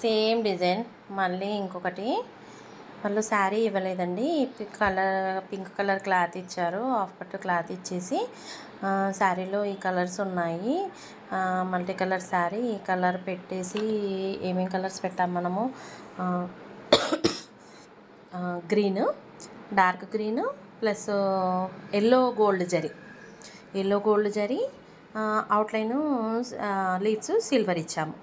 Same design మళ్ళీ ఇంకొకటి వాళ్ళు శారీ ఇవ్వలేదండి. పింక్ కలర్ క్లాత్ ఇచ్చారు. హాఫ్ పట్టు క్లాత్ ఇచ్చేసి శారీలో ఈ కలర్స్ ఉన్నాయి. మల్టీ కలర్ శారీ ఈ కలర్ పెట్టేసి ఏమేం కలర్స్ పెట్టాం మనము, green, dark green plus yellow gold zari outline leaves silver ఇచ్చాము.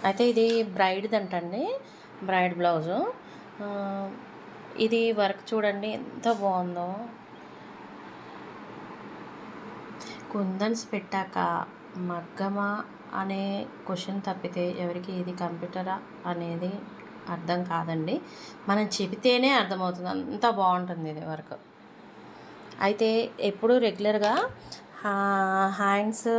అయితే ఇది బ్రైడ్ది అంటండి, బ్రైడ్ బ్లౌజు. ఇది వర్క్ చూడండి ఎంత బాగుందో. కుందన్స్ పెట్టాక మగ్గమా అనే క్వశ్చన్ తప్పితే ఎవరికి ఇది కంప్యూటరా అనేది అర్థం కాదండి. మనం చెబితేనే అర్థమవుతుంది, అంత బాగుంటుంది ఇది వర్క్. అయితే ఎప్పుడు రెగ్యులర్గా హ్యాండ్స్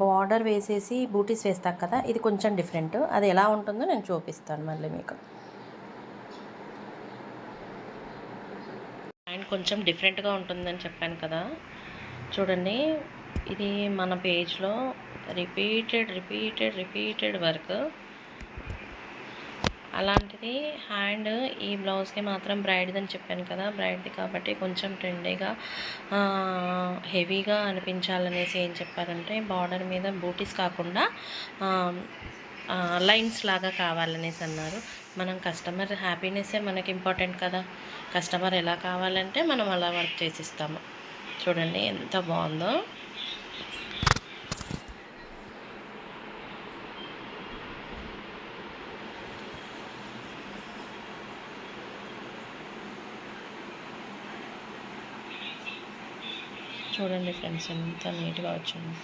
బార్డర్ వేసేసి బూటీస్ వేస్తాం కదా, ఇది కొంచెం డిఫరెంట్. అది ఎలా ఉంటుందో నేను చూపిస్తాను మళ్ళీ మీకు. హ్యాండ్ కొంచెం డిఫరెంట్గా ఉంటుందని చెప్పాను కదా, చూడండి. ఇది మన పేజ్లో రిపీటెడ్ వర్క్. అలాంటిది హ్యాండ్ ఈ బ్లౌజ్కి మాత్రం బ్రైడ్ది అని చెప్పాను కదా, బ్రైడ్ది కాబట్టి కొంచెం ట్రెండీగా హెవీగా అనిపించాలనేసి ఏం చెప్పారంటే బార్డర్ మీద బూటీస్ కాకుండా లైన్స్ లాగా కావాలనేసి అన్నారు. మనం కస్టమర్ హ్యాపీనెస్సే మనకి ఇంపార్టెంట్ కదా. కస్టమర్ ఎలా కావాలంటే మనం అలా వర్క్ చేసిస్తాము. చూడండి ఎంత బాగుందో. చూడండి ఫ్రెండ్స్ ఎంత నీట్గా వచ్చింది.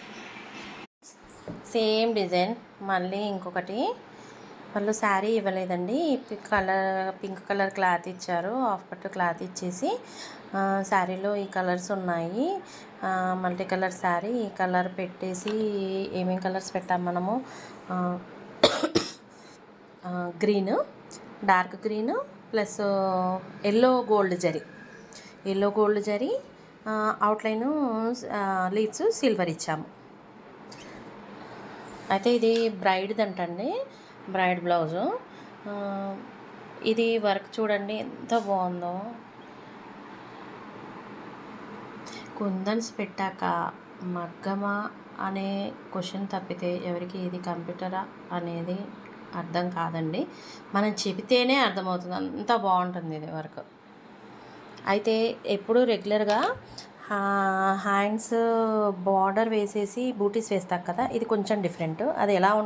సేమ్ డిజైన్ మళ్ళీ ఇంకొకటి వాళ్ళు శారీ ఇవ్వలేదండి. పింక్ కలర్ క్లాత్ ఇచ్చారు. హాఫ్ పట్టు క్లాత్ ఇచ్చేసి శారీలో ఈ కలర్స్ ఉన్నాయి. మల్టీ కలర్ శారీ ఈ కలర్ పెట్టేసి ఏమేం కలర్స్ పెట్టాం మనము, green, dark green plus yellow gold zari outline leaves silver ఇచ్చాము. అయితే ఇది బ్రైడ్ది అంటండి, బ్రైడ్ బ్లౌజు. ఇది వర్క్ చూడండి ఎంత బాగుందో. కుందన్స్ పెట్టాక మగ్గమా అనే క్వశ్చన్ తప్పితే ఎవరికి ఇది కంప్యూటరా అనేది అర్థం కాదండి. మనం చెబితేనే అర్థమవుతుంది, అంత బాగుంటుంది ఇది వర్క్. అయితే ఎప్పుడు రెగ్యులర్గా హ్యాండ్స్ బార్డర్ వేసేసి బూటీస్ వేస్తాం కదా, ఇది కొంచెం డిఫరెంట్. అది ఎలా ఉంటుంది